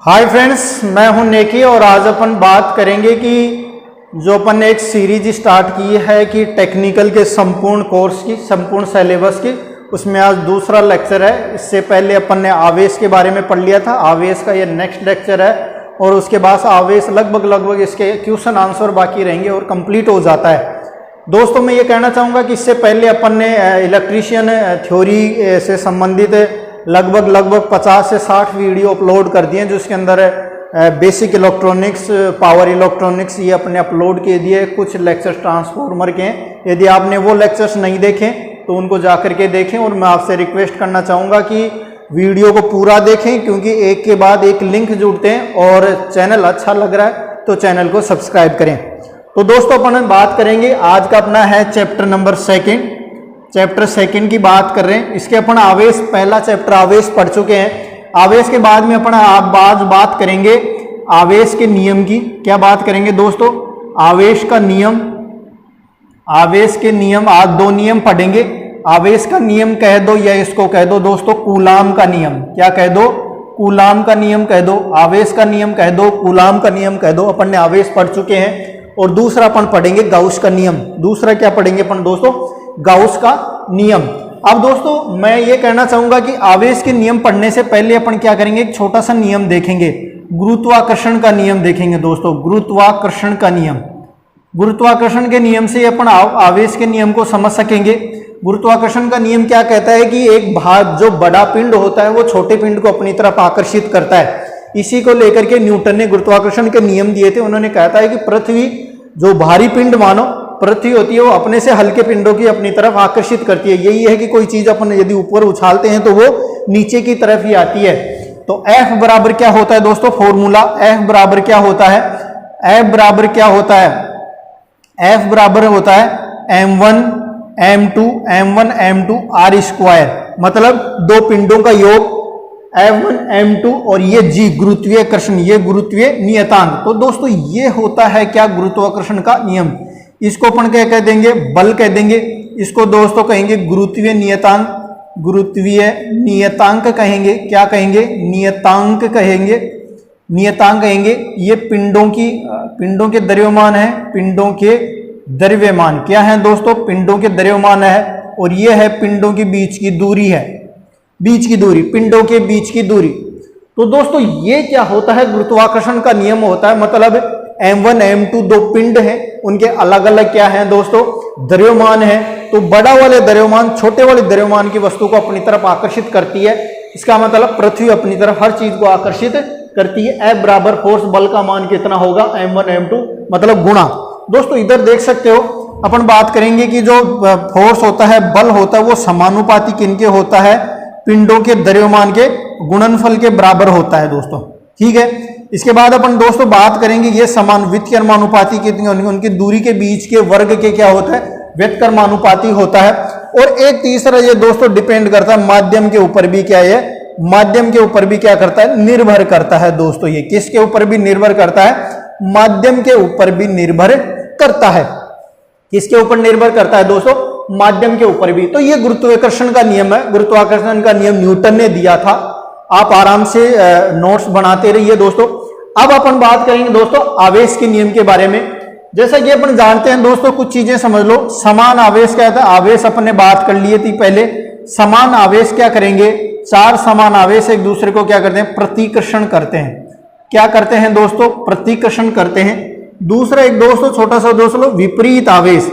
Hi friends, मैं हूं नेकी और आज अपन बात करेंगे कि जो अपन ने एक सीरीज स्टार्ट की है कि टेक्निकल के संपूर्ण कोर्स की, संपूर्ण सिलेबस की, उसमें आज दूसरा लेक्चर है। इससे पहले अपन ने आवेश के बारे में पढ़ लिया था। आवेश का ये नेक्स्ट लेक्चर है और उसके बाद आवेश लगभग इसके क्वेश्चन आंसर बाकी रहेंगे और कंप्लीट हो जाता है। दोस्तों, मैं ये कहना चाहूँगा कि इससे पहले अपन ने इलेक्ट्रीशियन थ्योरी से संबंधित लगभग 50 से 60 वीडियो अपलोड कर दिए, जिसके अंदर बेसिक इलेक्ट्रॉनिक्स, पावर इलेक्ट्रॉनिक्स ये अपने अपलोड किए दिए। कुछ लेक्चर्स ट्रांसफार्मर के हैं। यदि आपने वो लेक्चर्स नहीं देखे तो उनको जा करके देखें और मैं आपसे रिक्वेस्ट करना चाहूँगा कि वीडियो को पूरा देखें, क्योंकि एक के बाद एक लिंक जुड़ते हैं और चैनल अच्छा लग रहा है तो चैनल को सब्सक्राइब करें। तो दोस्तों, अपन बात करेंगे आज का अपना है चैप्टर नंबर चैप्टर सेकंड की बात कर रहे हैं। इसके अपन आवेश, पहला चैप्टर आवेश पढ़ चुके हैं। आवेश के बाद में अपन आज बात करेंगे आवेश के नियम की। क्या बात करेंगे दोस्तों? आवेश का नियम। आवेश के नियम, आज दो नियम पढ़ेंगे। आवेश का नियम कह दो या इसको कह दो दोस्तों कूलाम का नियम। क्या कह दो? कूलाम का नियम कह दो। आवेश का नियम कह दो, कूलाम का नियम कह दो। अपन ने आवेश पढ़ चुके हैं। और दूसरा अपन पढ़ेंगे गाउस का नियम। दूसरा क्या पढ़ेंगे अपन दोस्तों? गाउस का नियम। अब दोस्तों, मैं ये कहना चाहूंगा कि आवेश के नियम पढ़ने से पहले अपन क्या करेंगे, एक छोटा सा नियम देखेंगे। गुरुत्वाकर्षण का नियम देखेंगे दोस्तों। गुरुत्वाकर्षण का नियम। गुरुत्वाकर्षण के नियम से अपन आवेश के नियम को समझ सकेंगे। गुरुत्वाकर्षण का नियम क्या कहता है कि एक भाग, जो बड़ा पिंड होता है वो छोटे पिंड को अपनी तरफ आकर्षित करता है। इसी को लेकर के न्यूटन ने गुरुत्वाकर्षण के नियम दिए थे। उन्होंने कहता है कि पृथ्वी, जो भारी पिंड मानो पृथ्वी होती है, वो अपने से हल्के पिंडों की अपनी तरफ आकर्षित करती है। यही है कि कोई चीज अपन यदि ऊपर उछालते हैं तो वो नीचे की तरफ ही आती है। तो F बराबर क्या होता है दोस्तों? फॉर्मूला F बराबर क्या होता है? F बराबर क्या होता है? F बराबर होता है m1 m2 r स्क्वायर, मतलब दो पिंडों का योग m1 m2 और ये g गुरुत्वीय आकर्षण, ये गुरुत्वीय नियतांक। तो दोस्तों, ये होता है क्या? गुरुत्वाकर्षण का नियम। इसको अपन क्या कह देंगे? बल कह देंगे। इसको दोस्तों कहेंगे गुरुत्वीय नियतांक। गुरुत्वीय नियतांक कहेंगे। क्या कहेंगे? नियतांक कहेंगे। नियतांक कहेंगे। ये पिंडों के द्रव्यमान है। पिंडों के द्रव्यमान क्या है दोस्तों? पिंडों के द्रव्यमान है। और ये है पिंडों के बीच की दूरी है। बीच की दूरी, पिंडों के बीच की दूरी। तो दोस्तों, ये क्या होता है? गुरुत्वाकर्षण का नियम होता है। मतलब m1 m2 दो पिंड हैं, उनके अलग अलग क्या हैं दोस्तों? द्रव्यमान है। तो बड़ा वाले द्रव्यमान छोटे वाले द्रव्यमान की वस्तु को अपनी तरफ आकर्षित करती है। इसका मतलब पृथ्वी अपनी तरफ हर चीज को आकर्षित करती है। F बराबर फोर्स, बल का मान कितना होगा? m1 m2 मतलब गुणा। दोस्तों, इधर देख सकते हो, अपन बात करेंगे कि जो फोर्स होता है, बल होता है, वो समानुपाती किनके होता है? पिंडों के द्रव्यमान के गुणनफल के बराबर होता है दोस्तों। ठीक है। इसके बाद अपन दोस्तों बात करेंगे ये समान व्युत्क्रमानुपाती कितनी, उनकी दूरी के बीच के वर्ग के क्या होता है? व्युत्क्रमानुपाती होता है। और एक तीसरा ये दोस्तों डिपेंड करता है माध्यम के ऊपर भी। क्या है? माध्यम के ऊपर भी क्या करता है? निर्भर करता है दोस्तों। ये किसके ऊपर भी निर्भर करता है? माध्यम के ऊपर भी निर्भर करता है। किसके ऊपर निर्भर करता है दोस्तों? माध्यम के ऊपर भी। तो ये गुरुत्वाकर्षण का नियम है। गुरुत्वाकर्षण का नियम न्यूटन ने दिया था। आप आराम से नोट्स बनाते रहिए दोस्तों। अब अपन बात करेंगे दोस्तों आवेश के नियम के बारे में। जैसा कि अपन जानते हैं दोस्तों, कुछ चीजें समझ लो। समान आवेश क्या था? आवेश अपन ने बात कर लिए थी पहले। समान आवेश क्या करेंगे? चार समान आवेश एक दूसरे को क्या करते हैं? प्रतिकर्षण करते हैं। क्या करते हैं दोस्तों? प्रतिकर्षण करते हैं। दूसरा एक दोस्तों छोटा सा दोस्तों विपरीत आवेश।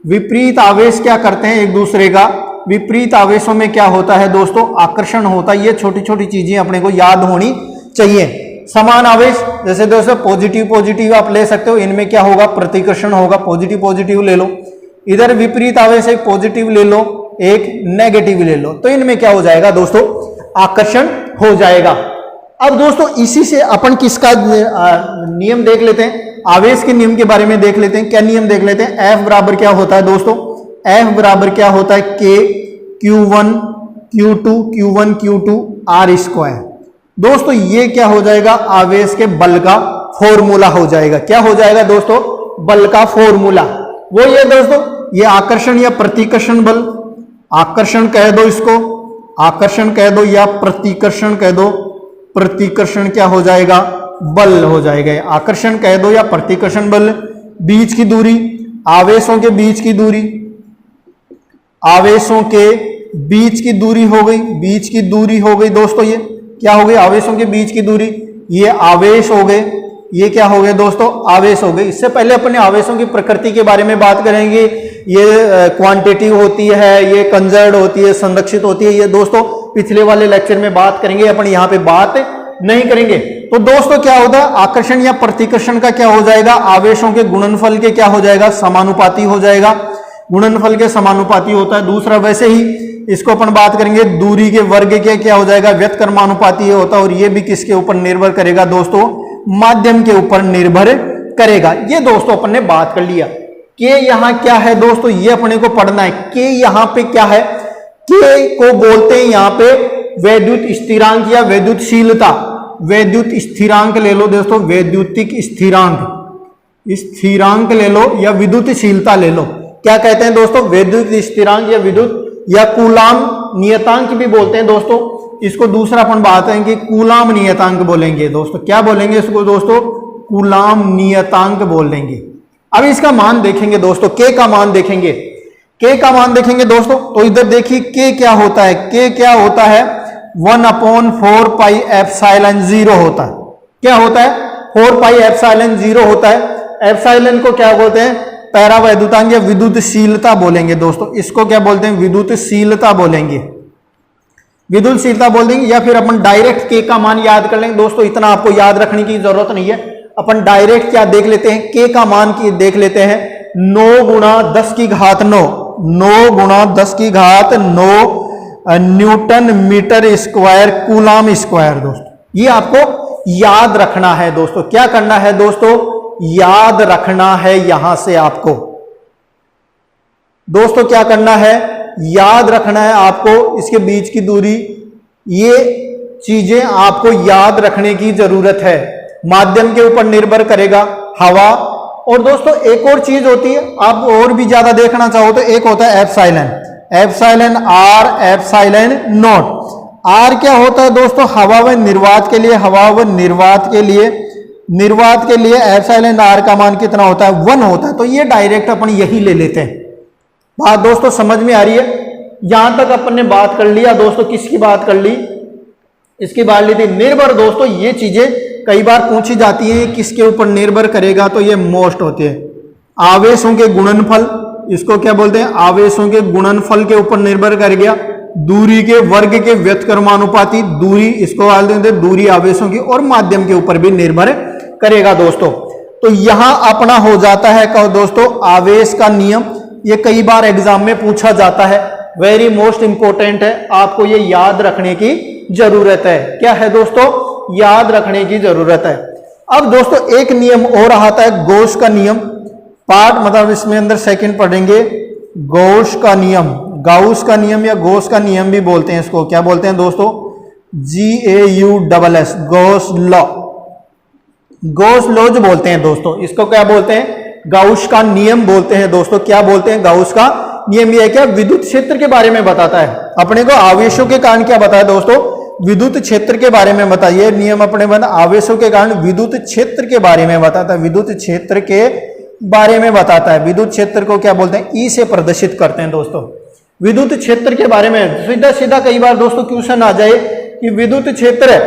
विपरीत आवेश क्या करते हैं? एक दूसरे का विपरीत आवेशों में क्या होता है दोस्तों? आकर्षण होता है। ये छोटी छोटी चीजें अपने को याद होनी चाहिए। समान आवेश जैसे दोस्तों पॉजिटिव आप ले सकते हो, इनमें क्या होगा? प्रतिकर्षण होगा। पॉजिटिव ले लो। इधर विपरीत आवेश, एक पॉजिटिव ले लो, एक नेगेटिव ले लो, तो इनमें क्या हो जाएगा दोस्तों? आकर्षण हो जाएगा। अब दोस्तों इसी से अपन किसका नियम देख लेते हैं? आवेश के नियम के बारे में देख लेते हैं। क्या नियम देख लेते हैं? F बराबर क्या होता है दोस्तों? F बराबर क्या होता है? K Q1 Q2 R square. दोस्तों, ये क्या हो जाएगा? आवेश के बल का फॉर्मूला हो जाएगा। क्या हो जाएगा दोस्तों? बल का फॉर्मूला। वो ये दोस्तों, ये आकर्षण या प्रतिकर्षण बल, आकर्षण कह दो इसको, आकर्षण कह दो या प्रतिकर्षण कह दो। प्रतिकर्षण क्या हो जाएगा, बल हो जाएगा। आकर्षण कह दो या प्रतिकर्षण बल। बीच की दूरी, आवेशों के बीच की दूरी, आवेशों के बीच की दूरी हो गई, बीच की दूरी हो गई दोस्तों। ये क्या हो गई, आवेशों के बीच की दूरी, ये आवेश हो गए, ये क्या हो गए दोस्तों, आवेश हो गए। इससे पहले अपने आवेशों की प्रकृति के बारे में बात करेंगे। ये क्वांटिटिव होती है, ये कंजर्व्ड होती है, संरक्षित होती है, ये दोस्तों पिछले वाले लेक्चर में बात करेंगे, अपन यहाँ पे बात नहीं करेंगे। तो दोस्तों क्या होता है, आकर्षण या प्रतिकर्षण का क्या हो जाएगा, आवेशों के गुणनफल के क्या हो जाएगा, समानुपाती हो जाएगा। गुणनफल के समानुपाती होता है। दूसरा वैसे ही इसको अपन बात करेंगे, दूरी के वर्ग के क्या हो जाएगा, व्यतकर्मानुपाती होता है। और ये भी किसके ऊपर निर्भर करेगा दोस्तों, माध्यम के ऊपर निर्भर करेगा। ये दोस्तों अपन ने बात कर लिया। के यहाँ क्या है दोस्तों, ये अपने को पढ़ना है। के यहाँ पे क्या है, के को बोलते हैं यहाँ पे वैद्युत स्थिरांक या वैद्युतशीलता। वैद्युत स्थिरांक ले लो दोस्तों, वैद्युतिक स्थिरांक, स्थिरांक ले लो या विद्युतशीलता ले लो। क्या कहते हैं दोस्तों, वैद्युत स्थिरांक या विद्युत या कूलाम नियतांक भी बोलते हैं दोस्तों इसको। दूसरा अपन बात है कि कूलाम नियतांक बोलेंगे दोस्तों। क्या बोलेंगे इसको दोस्तों, कूलाम नियतांक बोल देंगे। अब इसका मान देखेंगे दोस्तों, के का मान देखेंगे, के का मान देखेंगे दोस्तों। तो इधर देखिए के क्या होता है, के क्या होता है, 1/4 पाई एप्सिलॉन 0 होता है। क्या होता है, 4 पाई एप्सिलॉन 0 होता है। एप्सिलॉन को क्या बोलते हैं, पैरावैद्युतांक या विद्युतशीलता बोलेंगे दोस्तों। इसको क्या बोलते हैं, विद्युतशीलता बोलेंगे, विद्युतशीलता बोल देंगे। या फिर अपन डायरेक्ट के का मान याद कर लेंगे दोस्तों। इतना आपको याद रखने की जरूरत नहीं है, अपन डायरेक्ट क्या देख लेते हैं, के का मान की देख लेते हैं। 9 गुणा 10 की घात 9, 9 गुणा 10 की घात 9 newton metre square coulomb square दोस्तों। ये आपको याद रखना है दोस्तों। क्या करना है दोस्तों, याद रखना है यहां से आपको दोस्तों। क्या करना है, याद रखना है आपको इसके बीच की दूरी। ये चीजें आपको याद रखने की जरूरत है। माध्यम के ऊपर निर्भर करेगा हवा। और दोस्तों एक और चीज होती है, आप और भी ज्यादा देखना चाहो तो एक होता है epsilon, epsilon R, epsilon nought. R क्या होता है दोस्तों, हवा व निर्वात के लिए, हवा व निर्वात के लिए, निर्वात के लिए एप्सिलॉन आर का मान कितना होता है, 1 होता है। तो ये डायरेक्ट अपन यही ले लेते हैं। बात दोस्तों समझ में आ रही है। यहां तक अपन ने बात कर लिया दोस्तों, किसकी बात कर ली, इसकी बात ली थी निर्भर दोस्तों। ये चीजें कई बार पूछी जाती हैं, किसके ऊपर निर्भर करेगा, तो ये मोस्ट होते हैं। आवेशों के गुणनफल, इसको क्या बोलते हैं, आवेशों के गुणनफल के ऊपर निर्भर कर गया। दूरी के वर्ग के व्यतकर्मानुपाती, दूरी इसको डाल देते हैं, दूरी आवेशों की और माध्यम के ऊपर भी निर्भर करेगा दोस्तों। तो यहां अपना हो जाता है कहो दोस्तों आवेश का नियम। ये कई बार एग्जाम में पूछा जाता है, वेरी मोस्ट इंपॉर्टेंट है, आपको ये याद रखने की जरूरत है। क्या है दोस्तों, याद रखने की जरूरत है। अब दोस्तों एक नियम और आता है, गॉस का नियम। पार्ट मतलब इसमें अंदर सेकंड पढ़ेंगे, गॉस का नियम, गाउस का नियम या गॉस का नियम भी बोलते हैं इसको। क्या बोलते हैं दोस्तों, GAUSS, Gauss law, Gauss law जो बोलते हैं दोस्तों। इसको क्या बोलते हैं, गाउस का नियम बोलते हैं दोस्तों। क्या बोलते हैं, गाउस का नियम। यह क्या विद्युत क्षेत्र के बारे में बताता है अपने को। आवेशों के कारण क्या बताया दोस्तों, विद्युत क्षेत्र के बारे में बताइए। नियम अपने बना आवेशों के कारण विद्युत क्षेत्र के बारे में बताता है, विद्युत क्षेत्र के बारे में बताता है। विद्युत क्षेत्र को क्या बोलते हैं, ई से प्रदर्शित करते हैं दोस्तों। विद्युत क्षेत्र के बारे में सीधा सीधा कई बार दोस्तों क्वेश्चन आ जाए कि विद्युत क्षेत्र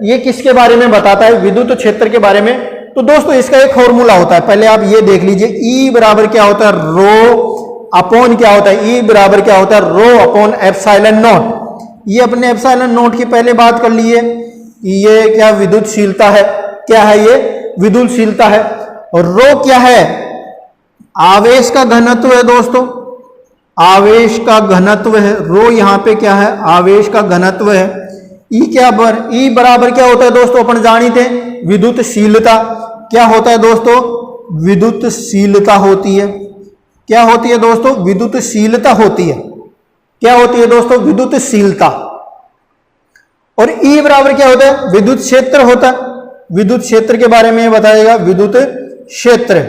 ये किसके बारे में बताता है, विद्युत क्षेत्र के बारे में। तो दोस्तों इसका एक फॉर्मूला होता है, पहले आप ये देख लीजिए। ई बराबर क्या होता है, रो अपॉन क्या होता है, ई बराबर क्या होता है, रो अपॉन एप्सिलॉन नॉट। ये अपने एप्सिलॉन नॉट की पहले बात कर ली है। ये क्या विद्युतशीलता है, क्या है ये विद्युतशीलता है। और रो क्या है, आवेश का घनत्व है दोस्तों, आवेश का घनत्व है। रो यहाँ पे क्या है, आवेश का घनत्व है। ई क्या ई बराबर क्या होता है दोस्तों, अपन जानते हैं विद्युतशीलता। क्या होता है दोस्तों, विद्युतशीलता होती है। क्या होती है दोस्तों, विद्युतशीलता होती है। क्या होती है दोस्तों, विद्युतशीलता। और ई बराबर क्या होता है, विद्युत क्षेत्र होता है। विद्युत क्षेत्र के बारे में बताएगा, विद्युत क्षेत्र।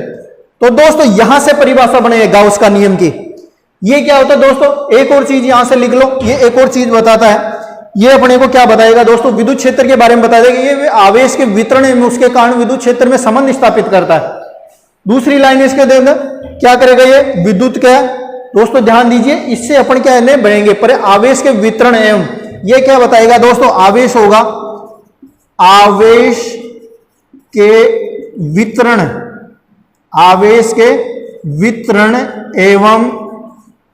तो दोस्तों यहां से परिभाषा बनेगी गाउस का नियम की। ये क्या होता है दोस्तों, एक और चीज यहां से लिख लो, ये एक और चीज बताता है ये अपने को क्या बताएगा दोस्तों, विद्युत क्षेत्र के बारे में बता देगा। ये आवेश के वितरण में उसके कारण विद्युत क्षेत्र में संबंध स्थापित करता है। दूसरी लाइन इसके देगा क्या करेगा, ये विद्युत क्या दोस्तों ध्यान दीजिए, इससे अपन क्या है बढ़ेंगे पर आवेश के वितरण एवं, ये क्या बताएगा दोस्तों, आवेश होगा, आवेश के वितरण, आवेश के वितरण एवं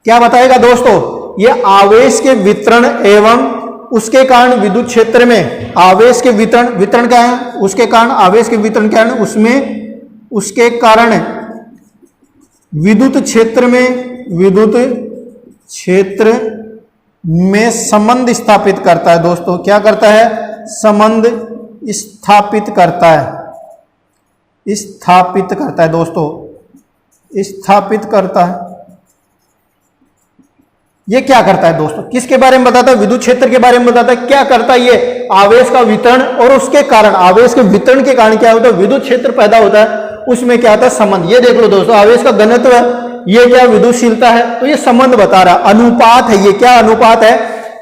क्या बताएगा दोस्तों, ये आवेश के वितरण एवं उसके कारण विद्युत क्षेत्र में आवेश के वितरण, वितरण क्या है, उसके कारण आवेश के वितरण क्या है, उसमें उसके कारण विद्युत क्षेत्र में, विद्युत क्षेत्र में संबंध स्थापित करता है दोस्तों। क्या करता है, संबंध स्थापित करता है, स्थापित करता है दोस्तों, स्थापित करता है। ये क्या करता है दोस्तों, किसके बारे में बताता है, विद्युत क्षेत्र के बारे में बताता है। क्या करता है ये, आवेश का वितरण और उसके कारण, आवेश के वितरण के कारण क्या होता है, विद्युत क्षेत्र पैदा होता है, उसमें क्या आता है संबंध। ये देख लो दोस्तों, आवेश का घनत्व है, ये क्या विद्युतशीलता है, तो ये संबंध बता रहा, अनुपात है, ये क्या अनुपात है,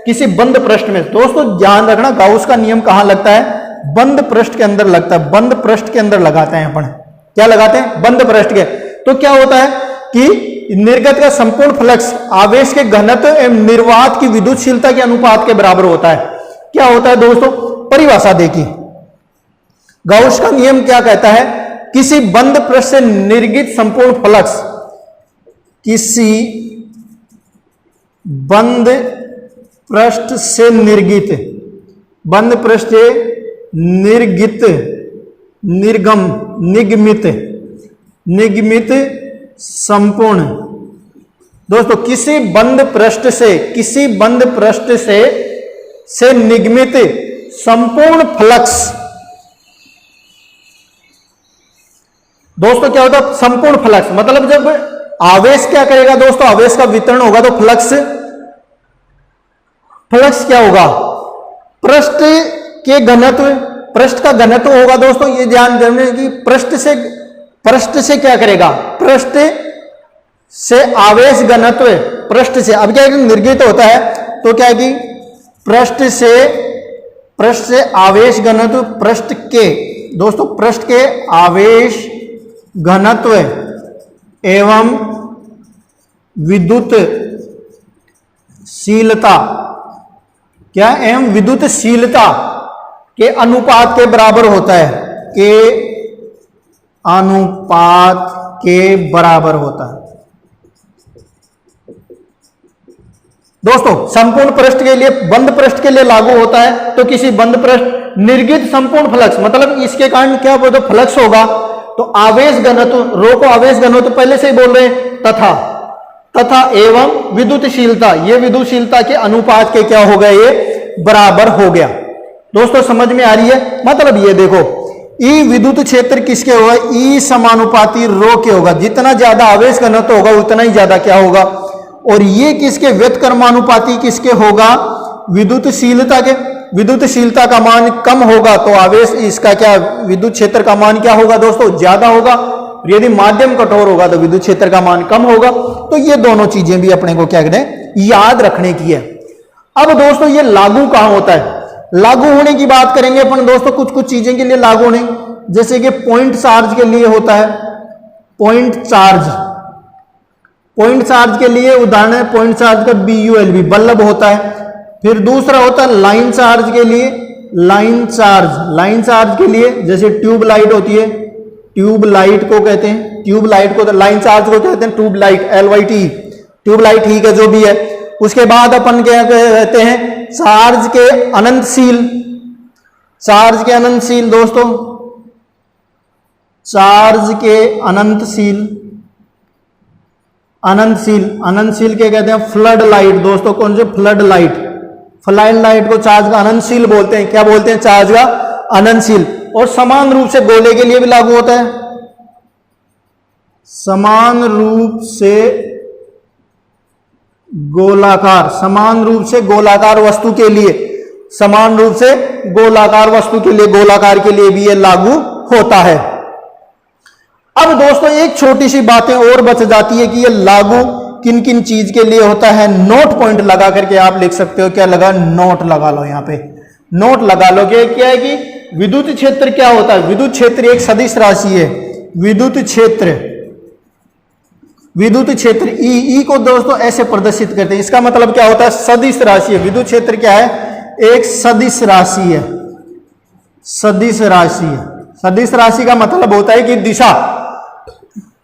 किसी बंद पृष्ठ में। दोस्तों ध्यान रखना, गाउस का नियम कहां लगता है, बंद पृष्ठ के अंदर लगता है, बंद पृष्ठ के अंदर लगाते हैं अपन, क्या लगाते हैं, बंद पृष्ठ के। तो क्या होता है कि निर्गत का संपूर्ण फ्लक्स आवेश के घनत्व एवं निर्वात की विद्युतशीलता के अनुपात के बराबर होता है। क्या होता है दोस्तों, परिभाषा देखिए, गाउस का नियम क्या कहता है, किसी बंद पृष्ठ से निर्गित संपूर्ण फ्लक्स, किसी बंद पृष्ठ से निर्गित, बंद पृष्ठ से निर्गित, निर्गम, निगमित, निगमित संपूर्ण, दोस्तों किसी बंद पृष्ठ से, किसी बंद पृष्ठ से निगमित संपूर्ण फ्लक्स, दोस्तों क्या होता है संपूर्ण फ्लक्स, मतलब जब आवेश क्या करेगा दोस्तों, आवेश का वितरण होगा तो फ्लक्स, फ्लक्स क्या होगा, पृष्ठ के घनत्व, पृष्ठ का घनत्व होगा दोस्तों। ये ध्यान देने की, पृष्ठ से क्या करेगा, पृष्ठ से आवेश घनत्व, पृष्ठ से, अब क्या है निर्गित होता है तो क्या है कि पृष्ठ से आवेश घनत्व, पृष्ठ के दोस्तों, पृष्ठ के आवेश घनत्व एवं विद्युतशीलता, क्या एवं विद्युतशीलता के अनुपात के बराबर होता है, के अनुपात के बराबर होता है। दोस्तों संपूर्ण पृष्ठ के लिए, बंद पृष्ठ के लिए लागू होता है, तो किसी बंद पृष्ठ निर्गित संपूर्ण फ्लक्स, मतलब इसके कारण क्या बोलते फ्लक्स होगा, तो आवेश घनत्व, रो को आवेश घनत्व तो पहले से ही बोल रहे हैं, तथा एवं विद्युतशीलता, ये विद्युतशीलता के अनुपात के क्या हो गया, ये बराबर हो गया। दोस्तों समझ में आ रही है, मतलब ये देखो ई विद्युत क्षेत्र किसके होगा, ई समानुपाती रो के होगा, जितना ज्यादा आवेश घनत्व होगा उतना ही ज्यादा क्या होगा, और ये किसके व्यतकर्मानुपाती किसके होगा, विद्युतशीलता के। विद्युतशीलता का मान कम होगा तो आवेश, इसका क्या विद्युत क्षेत्र का मान क्या होगा दोस्तों, ज्यादा होगा, यदि माध्यम कठोर होगा तो विद्युत क्षेत्र का मान कम होगा। तो ये दोनों चीजें भी अपने को क्या करें, याद रखने की है। अब दोस्तों ये लागू कहां होता है, लागू होने की बात करेंगे अपन दोस्तों, कुछ कुछ चीजें के लिए लागू होने, जैसे कि पॉइंट चार्ज के लिए होता है, पॉइंट चार्ज, पॉइंट चार्ज के लिए उदाहरण है पॉइंट चार्ज का BULB, बल्ब होता है। फिर दूसरा होता है लाइन चार्ज के लिए, लाइन चार्ज, लाइन चार्ज के लिए जैसे ट्यूब लाइट होती है, ट्यूब लाइट को कहते हैं, ट्यूब लाइट को, लाइन चार्ज को कहते हैं tube light, LYT, tube light, ठीक है जो भी है। उसके बाद अपन क्या कहते हैं, चार्ज के अनंतशील, चार्ज के अनंतशील दोस्तों, चार्ज के अनंतशील, अनंतशील, अनंतशील के कहते हैं फ्लड लाइट दोस्तों, कौन से, फ्लड लाइट, फ्लड लाइट को चार्ज का अनंतशील बोलते हैं, क्या बोलते हैं, चार्ज का अनंतशील। और समान रूप से गोले के लिए भी लागू होता है, समान रूप से गोलाकार, समान रूप से गोलाकार वस्तु के लिए, समान रूप से गोलाकार वस्तु के लिए, गोलाकार के लिए भी ये लागू होता है। अब दोस्तों एक छोटी सी बातें और बच जाती है कि ये लागू किन किन चीज के लिए होता है, नोट पॉइंट लगा करके आप लिख सकते हो। क्या लगा, नोट लगा लो, यहाँ पे नोट लगा लो। क्या है कि विद्युत क्षेत्र क्या होता है, विद्युत क्षेत्र एक सदिश राशि है। विद्युत क्षेत्र ई को दोस्तों ऐसे प्रदर्शित करते हैं, इसका मतलब क्या होता है, सदिश राशि है। विद्युत क्षेत्र क्या है, एक सदिश राशि है। सदिश राशि है। सदिश राशि का मतलब होता है कि दिशा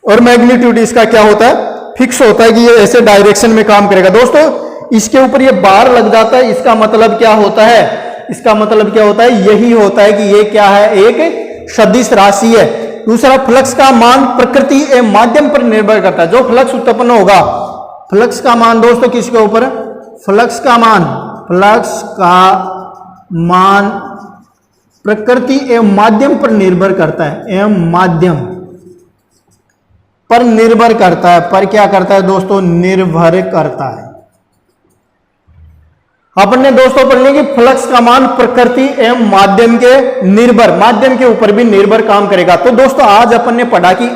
और मैग्नीट्यूड इसका क्या होता है, फिक्स होता है कि ये ऐसे डायरेक्शन में काम करेगा। दोस्तों इसके ऊपर ये बार लग जाता है, इसका मतलब क्या होता है, इसका मतलब क्या होता है, यही होता है कि ये क्या है, एक सदिश राशि है। दूसरा, फ्लक्स का मान प्रकृति एवं माध्यम पर निर्भर करता है। जो फ्लक्स उत्पन्न होगा, फ्लक्स का मान दोस्तों किसके ऊपर, फ्लक्स का मान प्रकृति एवं माध्यम पर निर्भर करता है। एवं माध्यम पर निर्भर करता है। पर क्या करता है दोस्तों, निर्भर करता है। अपन ने दोस्तों पढ़ने की फ्लक्स का मान प्रकृति एवं माध्यम के निर्भर, माध्यम के ऊपर भी निर्भर काम करेगा। तो दोस्तों आज अपन ने पढ़ा कि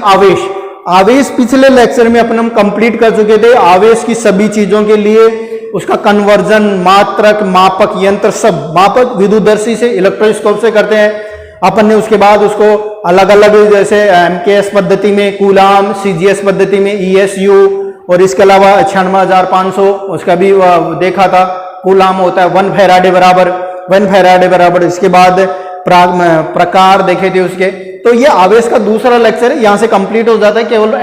आवेश पिछले लेक्चर में अपन हम कंप्लीट कर चुके थे। आवेश की सभी चीजों के लिए उसका कन्वर्जन, मात्रक, मापक यंत्र, सब मापक विद्युतदर्शी से, इलेक्ट्रोस्कोप से करते हैं अपन ने। उसके बाद उसको अलग अलग जैसे एमकेएस पद्धति में कूलाम, सीजीएस पद्धति में ईएसयू, और इसके अलावा 96,500 उसका भी देखा था। कूलाम होता है 1 फैराडे बराबर। इसके बाद प्रकार देखे थे उसके। तो ये आवेश का दूसरा लेक्चर है, यहाँ से कंप्लीट हो जाता है। केवल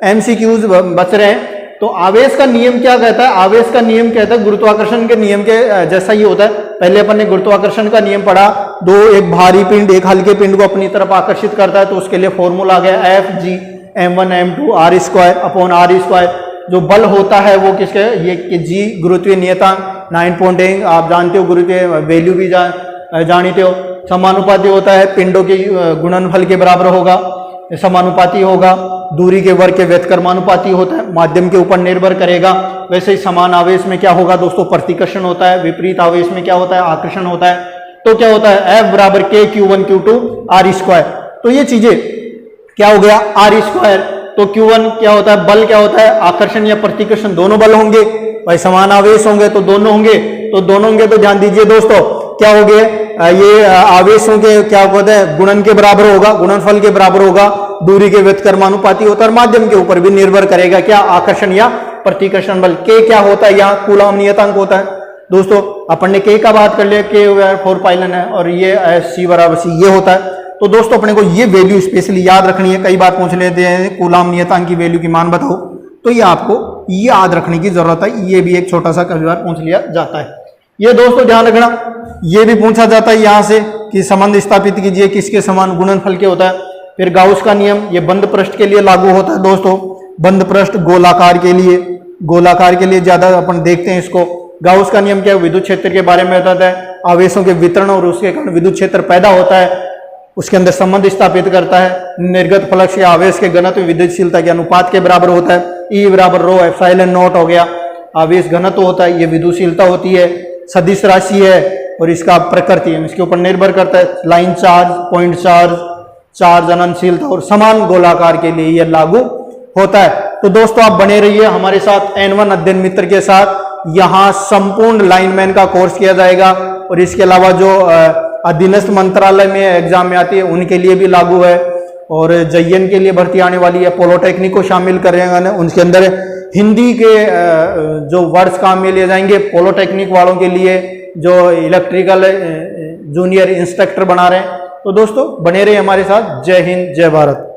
एमसीक्यूज बच रहे हैं। तो आवेश का नियम क्या कहता है, आवेश का नियम कहता है गुरुत्वाकर्षण के नियम के जैसा ही होता है। पहले अपन ने गुरुत्वाकर्षण का नियम पढ़ा, एक भारी पिंड एक हल्के पिंड को अपनी तरफ आकर्षित करता है, तो उसके लिए फॉर्मूला आ गया Fg m1 m2 r²/r²। जो बल होता है वो किसके, ये कि जी गुरुत्वीय नियतांक 9.8 आप जानते हो, गुरुत्वीय वैल्यू भी जानते हो। समानुपाती होता है, पिंडों के गुणनफल के बराबर होगा, समानुपाती होगा। दूरी के वर्ग के व्यतकर्मानुपाती होता है, माध्यम के ऊपर निर्भर करेगा। वैसे ही समान आवेश में क्या होगा दोस्तों, प्रतिकर्षण होता है। विपरीत आवेश में क्या होता है, आकर्षण होता है। तो क्या होता है, F बराबर K Q1 Q2 r²। तो ये चीजें क्या हो गया, r²। तो Q1 क्या होता है, बल क्या होता है, आकर्षण या प्रतिकर्षण, दोनों बल होंगे। भाई समान आवेश होंगे तो दोनों होंगे। तो ध्यान दीजिए दोस्तों, क्या हो गए, ये आवेशों के क्या होता है, गुणन के बराबर होगा, गुणनफल के बराबर होगा। दूरी के व्यतकर्मानुपाती होता है, और माध्यम के ऊपर भी निर्भर करेगा क्या, आकर्षण या प्रतिकर्षण बल। K क्या होता है, यहाँ कूलाम नियतांक होता है। दोस्तों अपन ने K का बात कर लिया, K 4 पाइलन है, और ये C बराबर C ये होता है। तो दोस्तों अपने को ये वैल्यू स्पेशली याद रखनी है। कई बार पूछ लेते हैं कूलाम नियतांक की वैल्यू की मान बताओ, तो ये आपको याद रखने की जरूरत है। ये भी एक छोटा सा कई बार पूछ लिया जाता है। ये दोस्तों ध्यान रखना, ये भी पूछा जाता है यहाँ से कि संबंध स्थापित कीजिए, किसके समान गुणनफल के होता है। फिर गाउस का नियम, ये बंद पृष्ठ के लिए लागू होता है दोस्तों। बंद पृष्ठ गोलाकार के लिए ज्यादा अपन देखते हैं इसको। गाउस का नियम क्या है, विद्युत क्षेत्र के बारे में बताता है। आवेशों के वितरण और उसके कारण विद्युत क्षेत्र पैदा होता है, उसके अंदर संबंध स्थापित करता है। निर्गत फ्लक्स या आवेश के घनत्व विद्युतशीलता के अनुपात के बराबर होता है। E बराबर ρ एप्सिलॉन नॉट हो गया। आवेश घनत्व होता है, ये विद्युतशीलता होती है, सदिश राशि है, और इसका प्रकृति है, इसके ऊपर निर्भर करता है। लाइन चार्ज, पॉइंट चार्ज अनंतशीलता और समान गोलाकार के लिए यह लागू होता है। तो दोस्तों आप बने रहिए हमारे साथ N1 अध्ययन मित्र के साथ। यहाँ संपूर्ण लाइनमैन का कोर्स किया जाएगा, और इसके अलावा जो अधीनस्थ मंत्रालय में एग्जाम में आती है उनके लिए भी लागू है, और JN के लिए भर्ती आने वाली है। पॉलिटेक्निक को शामिल करेंगे, उनके अंदर हिंदी के जो वर्ड्स काम में लिए जाएंगे। पॉलिटेक्निक वालों के लिए जो इलेक्ट्रिकल जूनियर इंस्ट्रक्टर बना रहे हैं। तो दोस्तों बने रहिए हमारे साथ। जय हिंद, जय भारत।